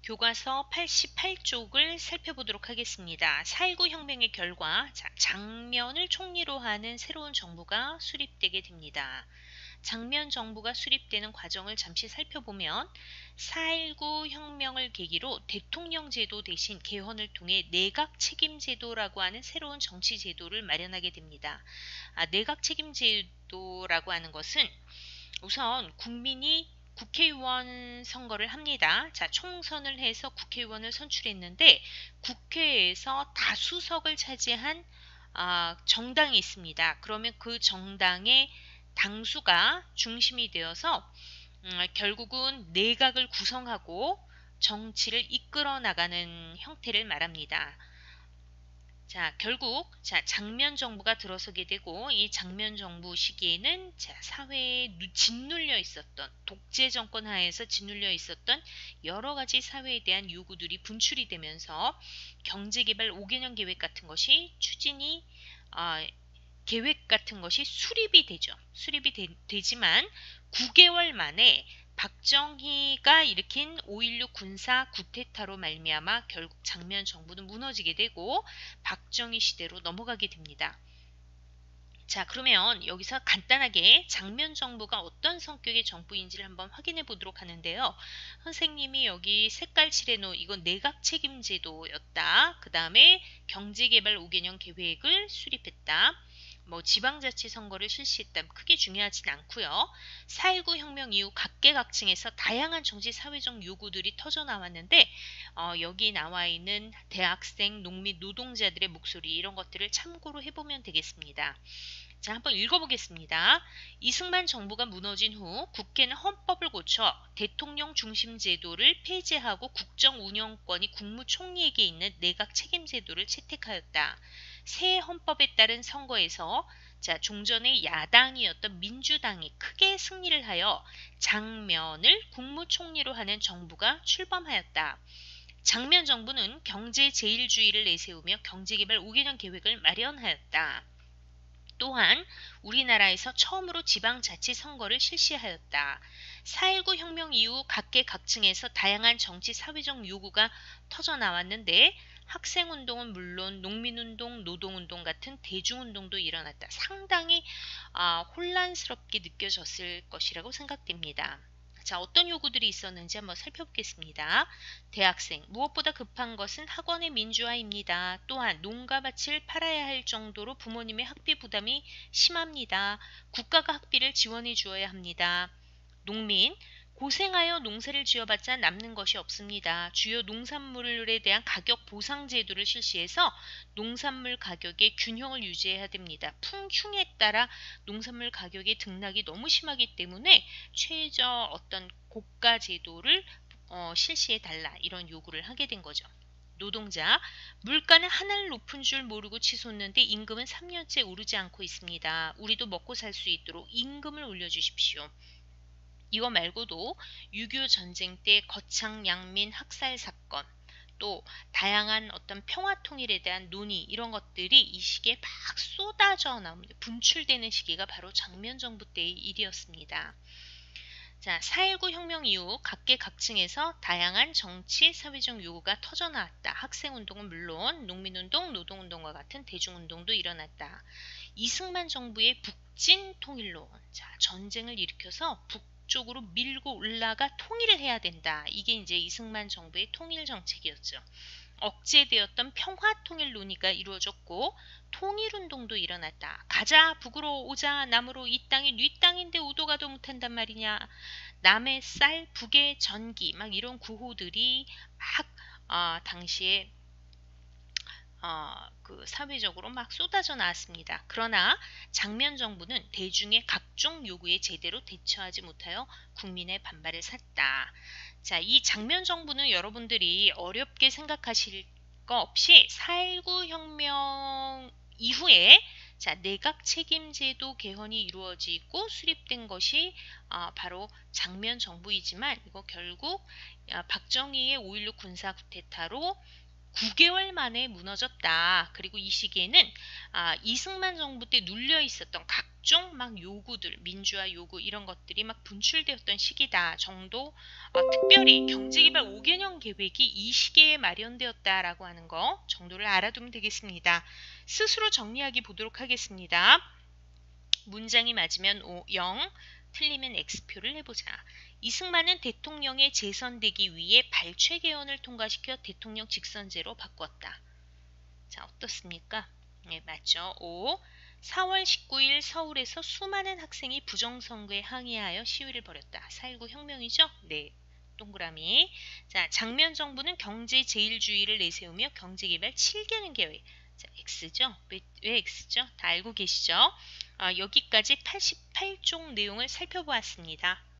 교과서 88쪽을 살펴보도록 하겠습니다. 4.19 혁명의 결과, 장면을 총리로 하는 새로운 정부가 수립되게 됩니다. 장면 정부가 수립되는 과정을 잠시 살펴보면 4.19 혁명을 계기로 대통령 제도 대신 개헌을 통해 내각 책임 제도라고 하는 새로운 정치 제도를 마련하게 됩니다. 내각 책임 제도라고 하는 것은 우선 국민이 국회의원 선거를 합니다. 자, 총선을 해서 국회의원을 선출했는데 국회에서 다수석을 차지한 정당이 있습니다. 그러면 그 정당의 당수가 중심이 되어서 결국은 내각을 구성하고 정치를 이끌어 나가는 형태를 말합니다. 자, 결국 장면 정부가 들어서게 되고 이 장면 정부 시기에는 사회에 짓눌려 있었던 독재 정권 하에서 짓눌려 있었던 여러 가지 사회에 대한 요구들이 분출이 되면서 경제개발 5개년 계획 같은 것이 추진이 계획 같은 것이 수립이 되죠. 수립이 되지만 9개월 만에 박정희가 일으킨 5.16 군사 쿠데타로 말미암아 결국 장면 정부는 무너지게 되고 박정희 시대로 넘어가게 됩니다. 자, 그러면 여기서 간단하게 장면 정부가 어떤 성격의 정부인지를 한번 확인해 보도록 하는데요. 선생님이 여기 색깔 칠해놓은 이건 내각 책임 제도였다. 그 다음에 경제개발 5개년 계획을 수립했다. 지방자치 선거를 실시했다. 크게 중요하진 않고요. 4.19 혁명 이후 각계각층에서 다양한 정치 사회적 요구들이 터져 나왔는데 여기 나와 있는 대학생, 농민, 노동자들의 목소리 이런 것들을 참고로 해보면 되겠습니다. 자, 한번 읽어보겠습니다. 이승만 정부가 무너진 후 국회는 헌법을 고쳐 대통령 중심 제도를 폐지하고 국정 운영권이 국무총리에게 있는 내각 책임 제도를 채택하였다. 새 헌법에 따른 선거에서 종전의 야당이었던 민주당이 크게 승리를 하여 장면을 국무총리로 하는 정부가 출범하였다. 장면 정부는 경제 제일주의를 내세우며 경제개발 5개년 계획을 마련하였다. 또한 우리나라에서 처음으로 지방자치 선거를 실시하였다. 4.19 혁명 이후 각계각층에서 다양한 정치 사회적 요구가 터져 나왔는데 학생운동은 물론 농민운동, 노동운동 같은 대중운동도 일어났다. 상당히 혼란스럽게 느껴졌을 것이라고 생각됩니다. 자, 어떤 요구들이 있었는지 한번 살펴보겠습니다. 대학생, 무엇보다 급한 것은 학원의 민주화입니다. 또한 농가밭을 팔아야 할 정도로 부모님의 학비 부담이 심합니다. 국가가 학비를 지원해 주어야 합니다. 농민, 고생하여 농사를 지어봤자 남는 것이 없습니다. 주요 농산물에 대한 가격 보상 제도를 실시해서 농산물 가격의 균형을 유지해야 됩니다. 풍흉에 따라 농산물 가격의 등락이 너무 심하기 때문에 최저 어떤 고가 제도를 실시해 달라 이런 요구를 하게 된 거죠. 노동자, 물가는 하늘 높은 줄 모르고 치솟는데 임금은 3년째 오르지 않고 있습니다. 우리도 먹고 살 수 있도록 임금을 올려주십시오. 이거 말고도 6.25 전쟁 때 거창 양민 학살 사건, 또 다양한 어떤 평화 통일에 대한 논의 이런 것들이 이 시기에 막 쏟아져 나옵니다. 분출되는 시기가 바로 장면 정부 때의 일이었습니다. 자, 4.19 혁명 이후 각계각층에서 다양한 정치, 사회적 요구가 터져 나왔다. 학생운동은 물론 농민운동, 노동운동과 같은 대중운동도 일어났다. 이승만 정부의 북진 통일론, 자, 전쟁을 일으켜서 북쪽으로 밀고 올라가 통일을 해야 된다. 이게 이제 이승만 정부의 통일 정책이었죠. 억제되었던 평화통일 논의가 이루어졌고 통일운동도 일어났다. 가자 북으로 오자 남으로 이 땅이 네 땅인데 오도 가도 못한단 말이냐. 남의 쌀 북의 전기 막 이런 구호들이 막 당시에 그 사회적으로 막 쏟아져 나왔습니다. 그러나 장면 정부는 대중의 각종 요구에 제대로 대처하지 못하여 국민의 반발을 샀다. 자, 이 장면 정부는 여러분들이 어렵게 생각하실 거 없이 4.19 혁명 이후에 내각 책임제도 개헌이 이루어지고 수립된 것이 바로 장면 정부이지만 이거 결국 박정희의 5.16 군사 쿠데타로 9개월 만에 무너졌다. 그리고 이 시기에는 이승만 정부 때 눌려 있었던 각종 막 요구들, 민주화 요구 이런 것들이 막 분출되었던 시기다 정도, 특별히 경제개발 5개년 계획이 이 시기에 마련되었다라고 하는 거 정도를 알아두면 되겠습니다. 스스로 정리하기 보도록 하겠습니다. 문장이 맞으면 0, 틀리면 X표를 해보자. 이승만은 대통령에 재선되기 위해 발췌개헌을 통과시켜 대통령 직선제로 바꾸었다. 자, 어떻습니까? 네, 맞죠. 5. 4월 19일 서울에서 수많은 학생이 부정선거에 항의하여 시위를 벌였다. 4.19 혁명이죠? 네. 동그라미. 자, 장면 정부는 경제제일주의를 내세우며 경제개발 7개년 계획. 자, X죠? 왜 X죠? 다 알고 계시죠? 여기까지 88쪽 내용을 살펴보았습니다.